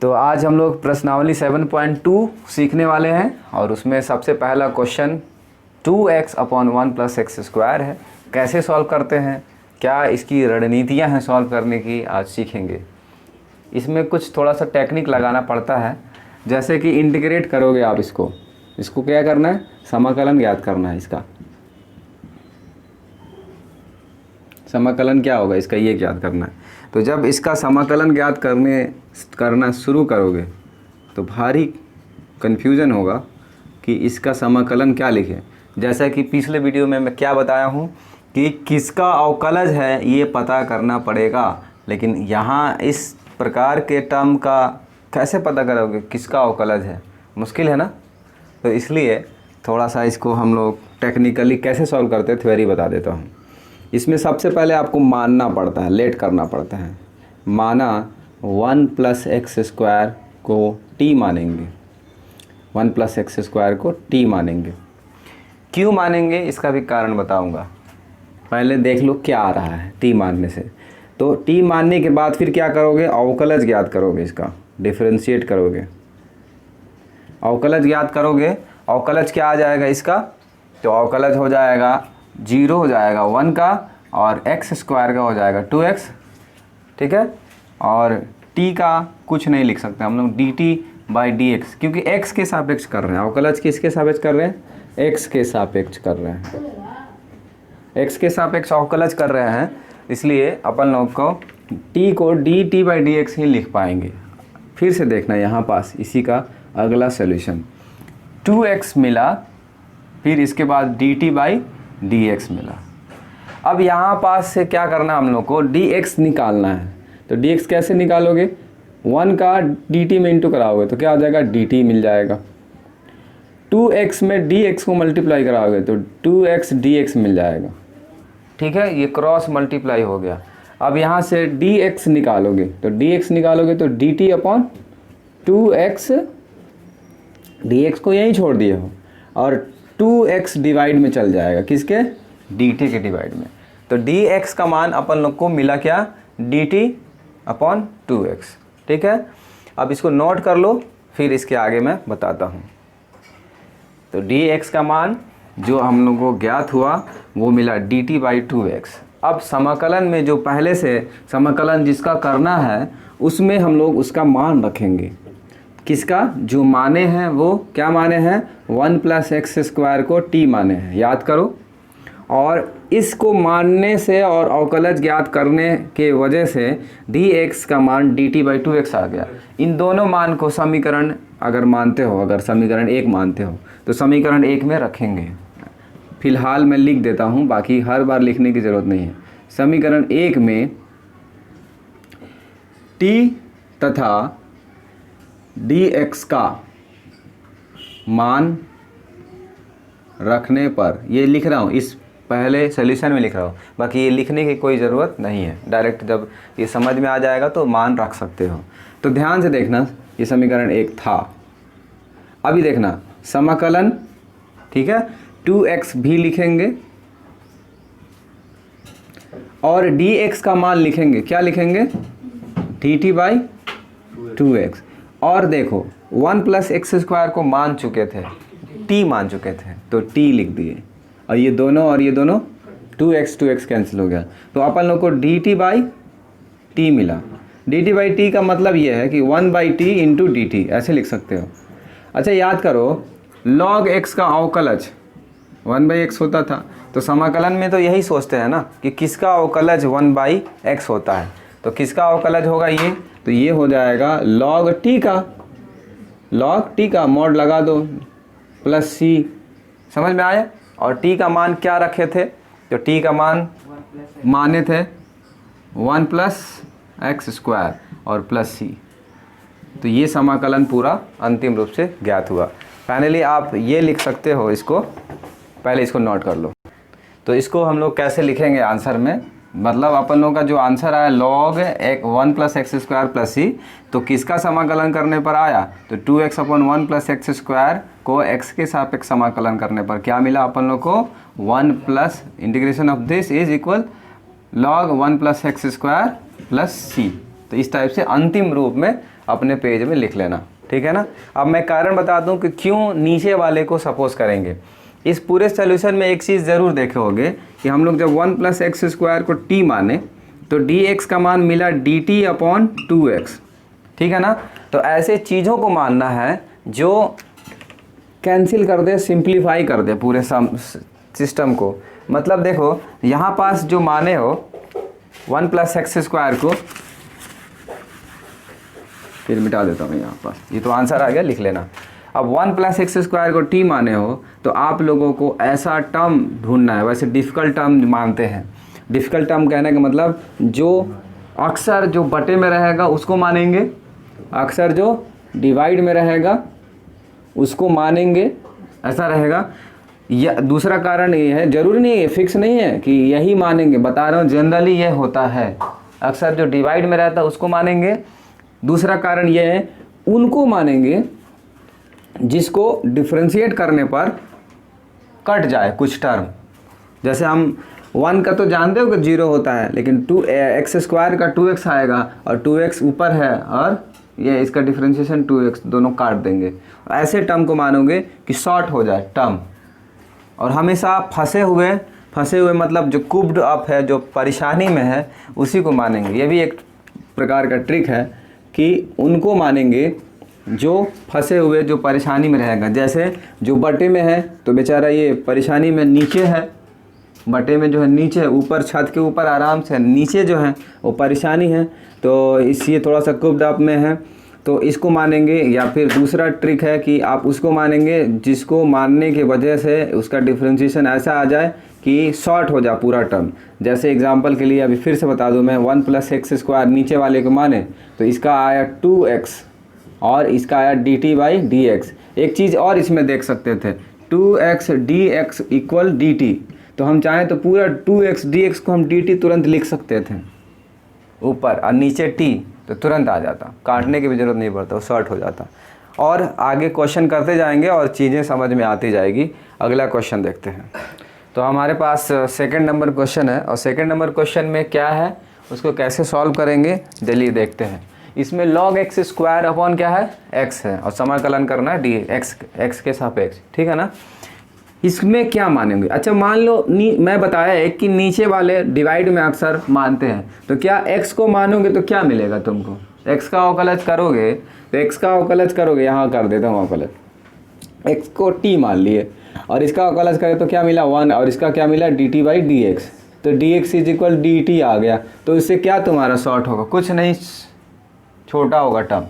तो आज हम लोग प्रश्नावली 7.2 सीखने वाले हैं और उसमें सबसे पहला क्वेश्चन 2x/1 + x² है। कैसे सॉल्व करते हैं, क्या इसकी रणनीतियाँ हैं सॉल्व करने की, आज सीखेंगे। इसमें कुछ थोड़ा सा टेक्निक लगाना पड़ता है, जैसे कि इंटीग्रेट करोगे आप इसको क्या करना है, समाकलन ज्ञात करना है। इसका समाकलन क्या होगा इसका, ये ज्ञात करना है। तो जब इसका समाकलन ज्ञात करना शुरू करोगे तो भारी कन्फ्यूज़न होगा कि इसका समाकलन क्या लिखें। जैसा कि पिछले वीडियो में मैं क्या बताया हूँ कि किसका अवकलज है ये पता करना पड़ेगा, लेकिन यहाँ इस प्रकार के टर्म का कैसे पता करोगे किसका अवकलज है, मुश्किल है ना। तो इसलिए थोड़ा सा इसको हम लोग टेक्निकली कैसे सॉल्व करते हैं थ्योरी बता देता हूँ। इसमें सबसे पहले आपको मानना पड़ता है, लेट करना पड़ता है। माना 1 + x² को t मानेंगे, 1 + x² को t मानेंगे। क्यों मानेंगे इसका भी कारण बताऊंगा। पहले देख लो क्या आ रहा है t मानने से। तो t मानने के बाद फिर क्या करोगे, अवकलज ज्ञात करोगे, इसका डिफरेंशिएट करोगे, अवकलज ज्ञात करोगे। अवकलज क्या आ जाएगा इसका, तो अवकलज हो जाएगा 0 हो जाएगा 1 का और x² का हो जाएगा 2x, ठीक है। और t का कुछ नहीं लिख सकते हम लोग, dt/dx, क्योंकि x के सापेक्ष कर रहे हैं। अवकलज किसके सापेक्ष कर रहे हैं, x के सापेक्ष कर रहे हैं, x के सापेक्ष अवकलज कर रहे हैं। इसलिए अपन लोग को t को dt/dx ही लिख पाएंगे। फिर से देखना यहाँ पास इसी का अगला सॉल्यूशन, 2x मिला, फिर इसके बाद dt/dx मिला। अब यहाँ पास से क्या करना हम लोग को, dx निकालना है। तो dx कैसे निकालोगे, 1 का dt में इंटू कराओगे तो क्या आ जाएगा, dt मिल जाएगा। 2x में dx को मल्टीप्लाई कराओगे तो 2x dx मिल जाएगा, ठीक है। ये क्रॉस मल्टीप्लाई हो गया। अब यहाँ से dx निकालोगे तो dt/2x, dx को यहीं छोड़ दिए हो और 2x डिवाइड में चल जाएगा, किसके, dt के डिवाइड में। तो dx का मान अपन लोग को मिला क्या, dt/2x, ठीक है। अब इसको नोट कर लो, फिर इसके आगे मैं बताता हूँ। तो dx का मान जो हम लोग को ज्ञात हुआ वो मिला dt/2x। अब समाकलन में जो पहले से समाकलन जिसका करना है उसमें हम लोग उसका मान रखेंगे। किसका, जो माने हैं वो क्या माने हैं, 1 + x² को t माने हैं, याद करो। और इसको मानने से और अवकलज ज्ञात करने के वजह से dx का मान dt/2x आ गया। इन दोनों मान को समीकरण अगर मानते हो, अगर समीकरण 1 मानते हो तो समीकरण 1 में रखेंगे। फिलहाल मैं लिख देता हूँ, बाकी हर बार लिखने की ज़रूरत नहीं है। समीकरण 1 में t तथा dx का मान रखने पर, ये लिख रहा हूँ, इस पहले सॉल्यूशन में लिख रहा हूँ, बाकी ये लिखने की कोई ज़रूरत नहीं है। डायरेक्ट जब ये समझ में आ जाएगा तो मान रख सकते हो। तो ध्यान से देखना, ये समीकरण 1 था। अभी देखना समाकलन, ठीक है, 2x भी लिखेंगे और dx का मान लिखेंगे, क्या लिखेंगे, dt/2x। और देखो 1 + x² को मान चुके थे, t मान चुके थे तो t लिख दिए, और ये दोनों 2x कैंसिल हो गया। तो अपन लोग को dt/t मिला। dt/t का मतलब ये है कि 1/t × dt, ऐसे लिख सकते हो। अच्छा याद करो, log x का अवकलज 1/x होता था, तो समाकलन में तो यही सोचते हैं ना कि किसका अवकलज 1/x होता है। तो किसका अवकलज होगा ये, तो ये हो जाएगा log t का मॉड लगा दो +c, समझ में आया। और t का मान क्या रखे थे, तो t का मान माने थे 1 + x² और +c। तो ये समाकलन पूरा अंतिम रूप से ज्ञात हुआ। फाइनली आप ये लिख सकते हो, इसको पहले इसको नोट कर लो। तो इसको हम लोग कैसे लिखेंगे आंसर में, मतलब अपन लोगों का जो आंसर आया log 1 + x² + c, तो किसका समाकलन करने पर आया, तो 2x/1 + x² को x के सापेक्ष समाकलन करने पर क्या मिला अपन लोग को, 1 + integration of this is equal log 1 + x² + c। तो इस टाइप से अंतिम रूप में अपने पेज में लिख लेना, ठीक है ना। अब मैं कारण बता दूं कि क्यों नीचे वाले को सपोज करेंगे। इस पूरे सोल्यूशन में एक चीज़ ज़रूर देखे होगे कि हम लोग जब 1 + x² को t माने तो dx का मान मिला dt/2x, ठीक है ना। तो ऐसे चीज़ों को मानना है जो कैंसिल कर दे, सिंप्लीफाई कर दे पूरे सिस्टम को। मतलब देखो यहाँ पास जो माने हो 1 + x² को, फिर मिटा देता हूँ यहाँ पास, ये तो आंसर आ गया, लिख लेना। अब 1 + x² को t माने हो तो आप लोगों को ऐसा टर्म ढूंढना है। वैसे डिफ़िकल्ट टर्म मानते हैं, डिफ़िकल्ट टर्म कहने का मतलब जो अक्सर जो बटे में रहेगा उसको मानेंगे, अक्सर जो डिवाइड में रहेगा उसको मानेंगे, ऐसा रहेगा। या दूसरा कारण ये है, ज़रूरी नहीं है, फिक्स नहीं है कि यही मानेंगे, बता रहा हूँ जनरली ये होता है, अक्सर जो डिवाइड में रहता है उसको मानेंगे। दूसरा कारण ये है उनको मानेंगे जिसको डिफ्रेंशिएट करने पर कट जाए कुछ टर्म। जैसे हम 1 का तो जानते हो कि 0 होता है, लेकिन x² का 2x आएगा और 2x ऊपर है और ये इसका डिफ्रेंशिएशन 2x, दोनों काट देंगे। ऐसे टर्म को मानोगे कि शॉर्ट हो जाए टर्म। और हमेशा फंसे हुए मतलब जो कुब्ड अप है, जो परेशानी में है, उसी को मानेंगे। ये भी एक प्रकार का ट्रिक है कि उनको मानेंगे जो फंसे हुए, जो परेशानी में रहेगा। जैसे जो बटे में है तो बेचारा ये परेशानी में नीचे है, बटे में जो है नीचे, ऊपर छत के ऊपर आराम से, नीचे जो है वो परेशानी है, तो इसलिए थोड़ा सा कुब्ड अप में है, तो इसको मानेंगे। या फिर दूसरा ट्रिक है कि आप उसको मानेंगे जिसको मानने की वजह से उसका डिफ्रेंशिएशन ऐसा आ जाए कि शॉर्ट हो जाए पूरा टर्म। जैसे एग्जांपल के लिए अभी फिर से बता दूं मैं, 1 + x² नीचे वाले को माने तो इसका आया 2x और इसका आया dt/dx। एक चीज़ और इसमें देख सकते थे, 2x dx = dt, तो हम चाहें तो पूरा 2x dx को हम dt तुरंत लिख सकते थे ऊपर, और नीचे t तो तुरंत आ जाता, काटने की भी ज़रूरत नहीं पड़ता, वो शॉर्ट हो जाता। और आगे क्वेश्चन करते जाएंगे और चीज़ें समझ में आती जाएगी। अगला क्वेश्चन देखते हैं। तो हमारे पास सेकंड नंबर क्वेश्चन है, और सेकंड नंबर क्वेश्चन में क्या है, उसको कैसे सॉल्व करेंगे चलिए देखते हैं। इसमें log x² अपॉन क्या है, x है, और समाकलन करना है x के सापेक्ष, ठीक है ना। इसमें क्या मानेंगे, अच्छा मान लो मैं बताया है कि नीचे वाले डिवाइड में अक्सर मानते हैं, तो क्या x को मानोगे तो क्या मिलेगा तुमको, x का अवकलज करोगे तो x का अवकलज करोगे, यहाँ कर देता हूँ अवकलज, x को t मान लिए और इसका अवकलज करें तो क्या मिला 1, और इसका क्या मिला dt/dx, तो dx = dt आ गया। तो इससे क्या तुम्हारा शॉर्ट होगा, कुछ नहीं, छोटा होगा टर्म,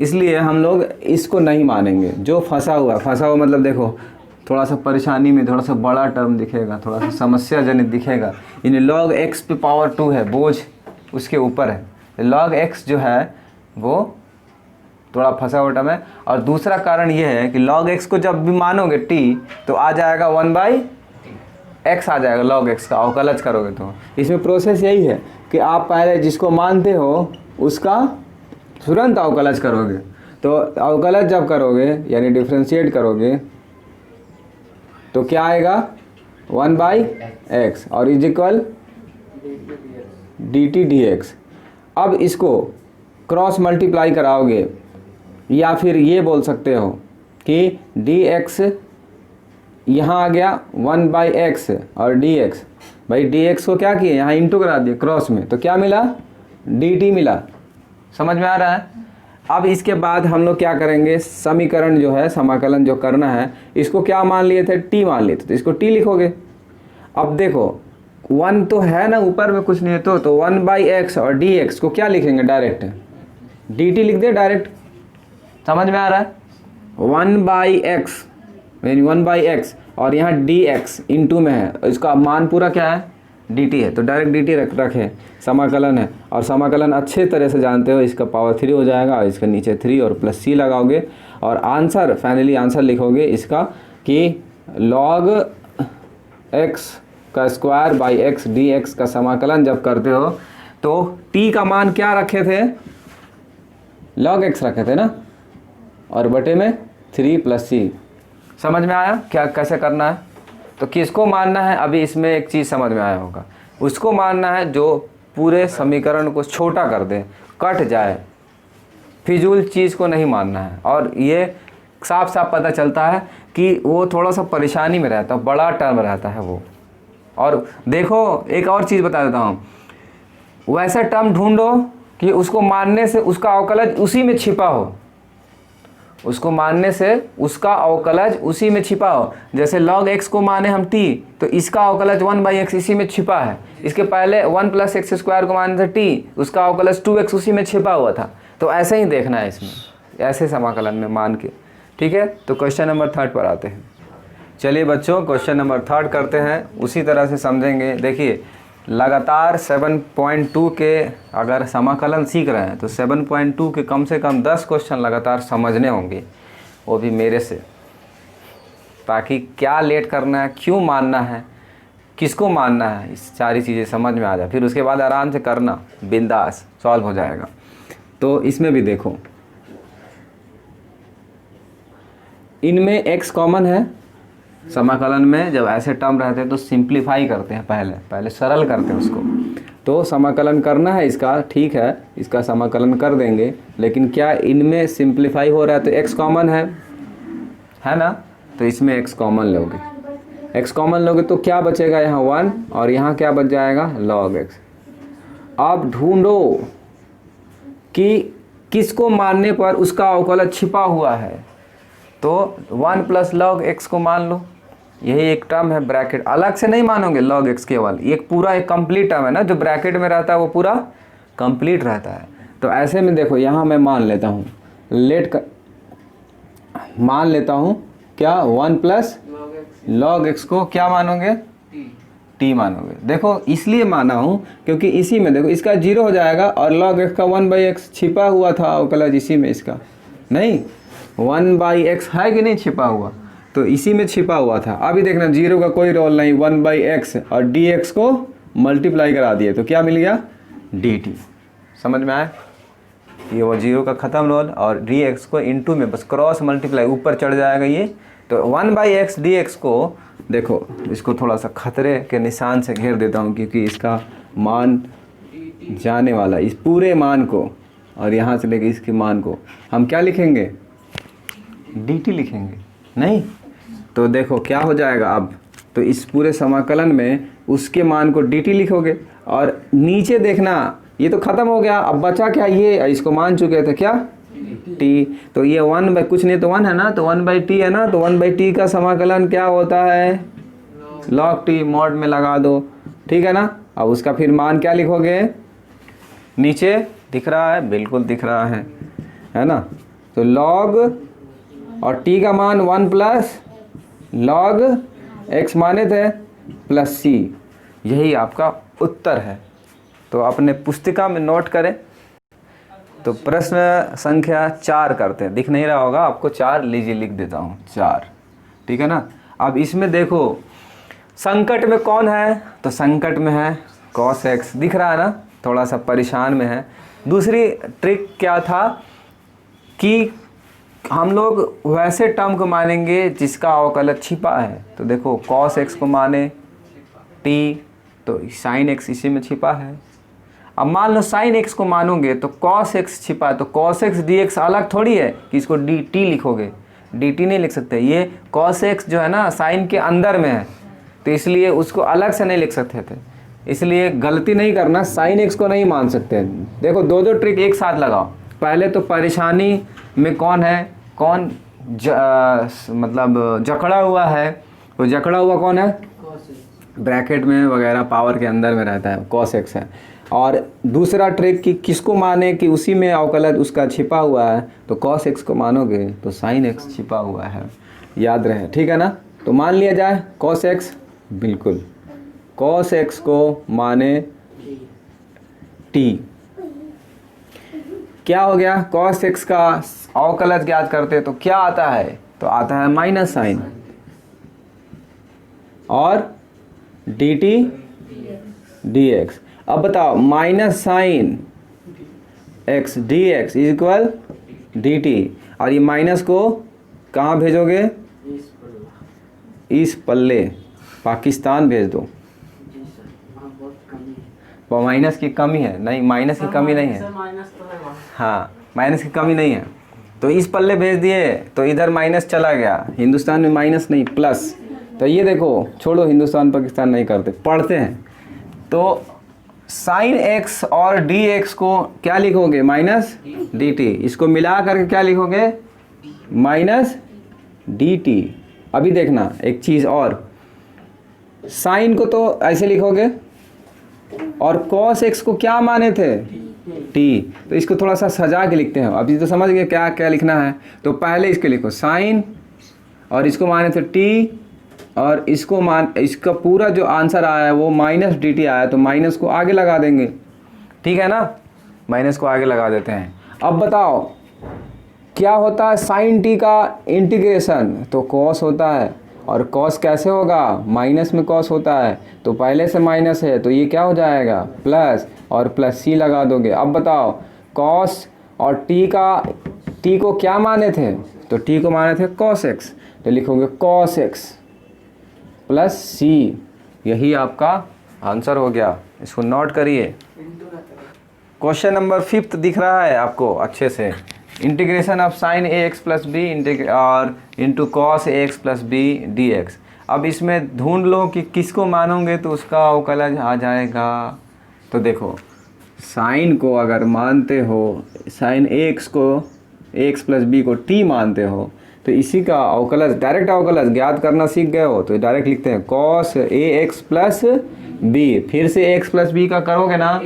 इसलिए हम लोग इसको नहीं मानेंगे। जो फंसा हुआ मतलब देखो थोड़ा सा परेशानी में थोड़ा सा बड़ा टर्म दिखेगा, थोड़ा सा समस्या जनित दिखेगा, इन्हें log x⁴ है, बोझ उसके ऊपर है, log x जो है वो थोड़ा फंसा हुआ टर्म है। और दूसरा कारण ये है कि log x को जब भी मानोगे t तो आ जाएगा 1/x आ जाएगा, log x का अवकलज करोगे तो। इसमें प्रोसेस यही है कि आप पहले जिसको मानते हो उसका तुरंत अवकलज करोगे, तो अवकलज जब करोगे यानी डिफ्रेंशिएट करोगे तो क्या आएगा 1/x और = dt/dx। अब इसको क्रॉस मल्टीप्लाई कराओगे, या फिर ये बोल सकते हो कि dx यहाँ आ गया 1/x और dx, भाई dx को क्या किए यहाँ इंटू करा दिए क्रॉस में, तो क्या मिला dt मिला। समझ में आ रहा है। अब इसके बाद हम लोग क्या करेंगे, समीकरण जो है, समाकलन जो करना है, इसको क्या मान लिए थे, t मान लिए थे, तो इसको t लिखोगे। अब देखो 1 तो है ना ऊपर में, कुछ नहीं है तो 1/x और dx को क्या लिखेंगे, डायरेक्ट dt लिख दे डायरेक्ट। समझ में आ रहा है। 1/x यानी 1/x और यहाँ dx इंटू में है, इसका मान पूरा क्या है dt है, तो डायरेक्ट dt रखे, समाकलन है। और समाकलन अच्छे तरह से जानते हो, इसका पावर 3 हो जाएगा और इसके नीचे 3 और प्लस c लगाओगे और आंसर फाइनली आंसर लिखोगे इसका कि log x² dx का समाकलन जब करते हो तो t का मान क्या रखे थे, log x रखे थे ना, और बटे में 3 + c। समझ में आया क्या कैसे करना है। तो किसको मानना है, अभी इसमें एक चीज़ समझ में आया होगा, उसको मानना है जो पूरे समीकरण को छोटा कर दे, कट जाए, फिजूल चीज़ को नहीं मानना है। और ये साफ साफ पता चलता है कि वो थोड़ा सा परेशानी में रहता है, बड़ा टर्म रहता है वो। और देखो एक और चीज़ बता देता हूँ, वैसा टर्म ढूंढो कि उसको मानने से उसका अवकलज उसी में छिपा हो, उसको मानने से उसका अवकलज उसी में छिपा हो। जैसे log x को माने हम t, तो इसका अवकलज 1/x इसी में छिपा है। इसके पहले 1 + x² को माने थे t, उसका अवकलज 2x उसी में छिपा हुआ था। तो ऐसे ही देखना है इसमें, ऐसे समाकलन में मान के, ठीक है। तो क्वेश्चन नंबर 3 पर आते हैं। चलिए बच्चों, क्वेश्चन नंबर 3 करते हैं, उसी तरह से समझेंगे। देखिए लगातार 7.2 के अगर समाकलन सीख रहे हैं तो 7.2 के कम से कम 10 क्वेश्चन लगातार समझने होंगे, वो भी मेरे से, ताकि क्या लेट करना है, क्यों मानना है, किसको मानना है, इस सारी चीज़ें समझ में आ जाए। फिर उसके बाद आराम से करना, बिंदास सॉल्व हो जाएगा। तो इसमें भी देखो, इनमें x कॉमन है। समाकलन में जब ऐसे टर्म रहते हैं तो सिंप्लीफाई करते हैं, पहले सरल करते हैं उसको। तो समाकलन करना है इसका, ठीक है, इसका समाकलन कर देंगे, लेकिन क्या इनमें सिंप्लीफाई हो रहा है तो x कॉमन है ना, तो इसमें x कॉमन लोगे। x कॉमन लोगे तो क्या बचेगा, यहाँ 1 और यहाँ क्या बच जाएगा log x। अब ढूंढो कि किसको मानने पर उसका अवकलज छिपा हुआ है, तो 1 + log x को मान लो। यही एक टर्म है, ब्रैकेट अलग से नहीं मानोगे log x केवल, एक पूरा एक कंप्लीट टर्म है ना, जो ब्रैकेट में रहता है वो पूरा कंप्लीट रहता है। तो ऐसे में देखो, यहाँ मैं मान लेता हूँ, मान लेता हूँ क्या, 1 + log x को क्या मानोगे, t मानोगे। देखो इसलिए माना हूँ क्योंकि इसी में देखो इसका 0 हो जाएगा और log x का 1/x छिपा हुआ था अवकलज इसी में, इसका नहीं 1/x है कि नहीं छिपा हुआ, तो इसी में छिपा हुआ था। अभी देखना 0 का कोई रोल नहीं, 1/x और dx को मल्टीप्लाई करा दिए तो क्या मिल गया, dt। समझ में आया, ये वो 0 का ख़त्म रोल और dx को इनटू में बस क्रॉस मल्टीप्लाई ऊपर चढ़ जाएगा ये। तो 1/x dx को देखो, इसको थोड़ा सा खतरे के निशान से घेर देता हूँ क्योंकि इसका मान जाने वाला, इस पूरे मान को और यहाँ से लेके इसके मान को हम क्या लिखेंगे, dt लिखेंगे, नहीं तो देखो क्या हो जाएगा अब, तो इस पूरे समाकलन में उसके मान को dt लिखोगे और नीचे देखना ये तो ख़त्म हो गया, अब बचा क्या, ये इसको मान चुके थे क्या, t। तो ये 1 कुछ नहीं तो 1 है ना, तो 1/t है ना, तो 1/t का समाकलन क्या होता है, log t, मॉड में लगा दो, ठीक है ना। अब उसका फिर मान क्या लिखोगे, नीचे दिख रहा है, बिल्कुल दिख रहा है ना। तो log और t का मान 1 + log x माने थे प्लस c, यही आपका उत्तर है। तो अपने पुस्तिका में नोट करें। तो प्रश्न संख्या 4 करते हैं, दिख नहीं रहा होगा आपको, 4 लीजिए लिख देता हूँ 4, ठीक है ना। अब इसमें देखो संकट में कौन है, तो संकट में है cos x, दिख रहा है ना, थोड़ा सा परेशान में है। दूसरी ट्रिक क्या था कि हम लोग वैसे टर्म को मानेंगे जिसका अवकलज छिपा है। तो देखो cos x को माने t, तो sin x इसी में छिपा है। अब मान लो sin x को मानोगे तो cos x छिपा है, तो cos x dx अलग थोड़ी है कि इसको dt लिखोगे, dt नहीं लिख सकते, ये cos x जो है ना sin के अंदर में है, तो इसलिए उसको अलग से नहीं लिख सकते थे। इसलिए गलती नहीं करना, sin x को नहीं मान सकते। देखो दो ट्रिक एक साथ लगाओ। पहले तो परेशानी में कौन है, कौन मतलब जकड़ा हुआ है, वो जकड़ा हुआ कौन है, ब्रैकेट में वगैरह पावर के अंदर में रहता है, cos x है। और दूसरा ट्रिक कि किसको माने कि उसी में अवकलज उसका छिपा हुआ है, तो cos x को मानोगे तो sin x छिपा हुआ है, याद रहे, ठीक है ना। तो मान लिया जाए cos x, बिल्कुल cos x को माने t, क्या हो गया, cos x का अवकलज ज्ञात करते तो क्या आता है, तो आता है माइनस साइन और dt dx। अब बताओ minus sine x dx equal dt, और ये माइनस को कहाँ भेजोगे, इस पल्ले पाकिस्तान भेज दो, माइनस की कमी है, नहीं माइनस की कमी नहीं है, हाँ माइनस की कमी नहीं है। तो इस पल्ले भेज दिए तो इधर माइनस चला गया, हिंदुस्तान में माइनस नहीं प्लस। तो ये देखो, छोड़ो हिंदुस्तान पाकिस्तान नहीं करते, पढ़ते हैं। तो साइन एक्स और डी एक्स को क्या लिखोगे, माइनस डी टी। इसको मिला करके क्या लिखोगे, माइनस डी टी। अभी देखना एक चीज़ और, साइन को तो ऐसे लिखोगे और कॉस एक्स को क्या माने थे, टी। तो इसको थोड़ा सा सजा के लिखते हैं। अभी तो समझ गए क्या क्या लिखना है। तो पहले इसके लिखो साइन, और इसको माने थे टी, और इसका पूरा जो आंसर आया है वो माइनस डी टी आया, तो माइनस को आगे लगा देंगे, ठीक है ना, माइनस को आगे लगा देते हैं। अब बताओ क्या होता है साइन टी का इंटीग्रेशन, तो कॉस होता है, और कॉस कैसे होगा, माइनस में कॉस होता है, तो पहले से माइनस है तो ये क्या हो जाएगा, प्लस, और प्लस सी लगा दोगे। अब बताओ कॉस और टी को क्या माने थे, तो टी को माने थे कॉस एक्स, तो लिखोगे कॉस एक्स प्लस सी, यही आपका आंसर हो गया। इसको नोट करिए। क्वेश्चन नंबर 5 दिख रहा है आपको अच्छे से, integration of sine A X plus B और into cos A X plus B D X. अब इसमें ढूंढ लो कि किसको मानोगे तो उसका अवकलज आ जाएगा। तो देखो साइन को अगर मानते हो, साइन ए एक्स को ए एक्स प्लस बी को टी मानते हो, तो इसी का अवकलज, डायरेक्ट अवकलज ज्ञात करना सीख गए हो तो डायरेक्ट लिखते हैं cos A X plus B. फिर से एक्स प्लस बी का करोगे ना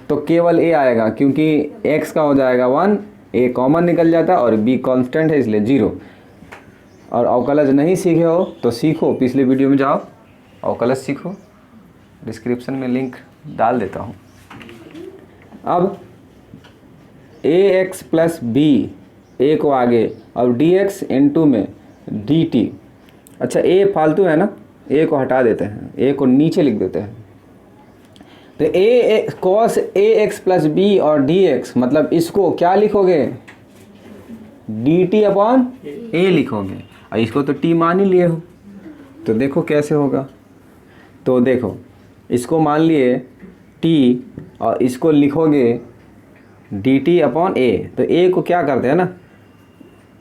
तो केवल ए आएगा, क्योंकि एक्स का हो जाएगा 1, ए कॉमन निकल जाता है और बी कांस्टेंट है इसलिए 0। और अवकलज नहीं सीखे हो तो सीखो, पिछले वीडियो में जाओ अवकलज सीखो, डिस्क्रिप्शन में लिंक डाल देता हूँ। अब ए एक्स प्लस बी, ए को आगे, और डी एक्स इंटू में डी टी। अच्छा ए फालतू है ना, ए को हटा देते हैं, ए को नीचे लिख देते हैं। तो ए cos A X plus B और डी एक्स, मतलब इसको क्या लिखोगे, डी टी अपॉन ए लिखोगे, और इसको तो टी मान ही लिए हो। तो देखो कैसे होगा। तो देखो इसको मान लिए टी और इसको लिखोगे डी टी अपॉन ए। तो ए को क्या करते हैं ना,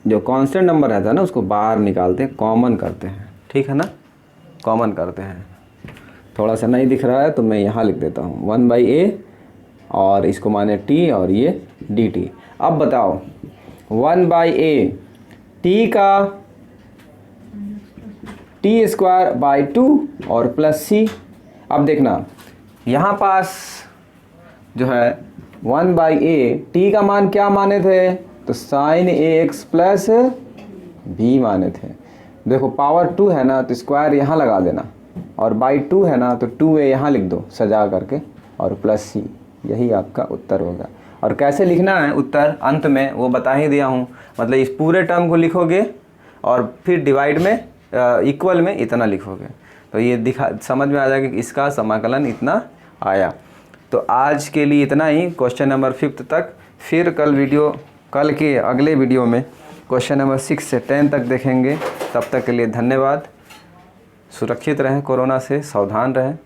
जो कांस्टेंट नंबर रहता है ना उसको बाहर निकालते हैं, कॉमन करते हैं, ठीक है ना, कॉमन करते हैं। थोड़ा सा नहीं दिख रहा है तो मैं यहाँ लिख देता हूँ 1/a, और इसको माने टी और ये डी टी। अब बताओ 1/a टी का t² और प्लस सी। अब देखना यहाँ पास जो है 1/a टी का मान क्या माने थे, तो sign A X plus B माने थे। देखो पावर 2 है ना तो स्क्वायर यहाँ लगा देना, और बाई 2 है ना तो 2a यहाँ लिख दो सजा करके, और प्लस सी, यही आपका उत्तर होगा। और कैसे लिखना है उत्तर अंत में वो बता ही दिया हूँ, मतलब इस पूरे टर्म को लिखोगे और फिर डिवाइड में इक्वल में इतना लिखोगे, तो ये समझ में आ जाएगा कि इसका समाकलन इतना आया। तो आज के लिए इतना ही, क्वेश्चन नंबर 5 तक। फिर कल के अगले वीडियो में क्वेश्चन नंबर 6 से 10 तक देखेंगे। तब तक के लिए धन्यवाद। सुरक्षित रहें, कोरोना से सावधान रहें।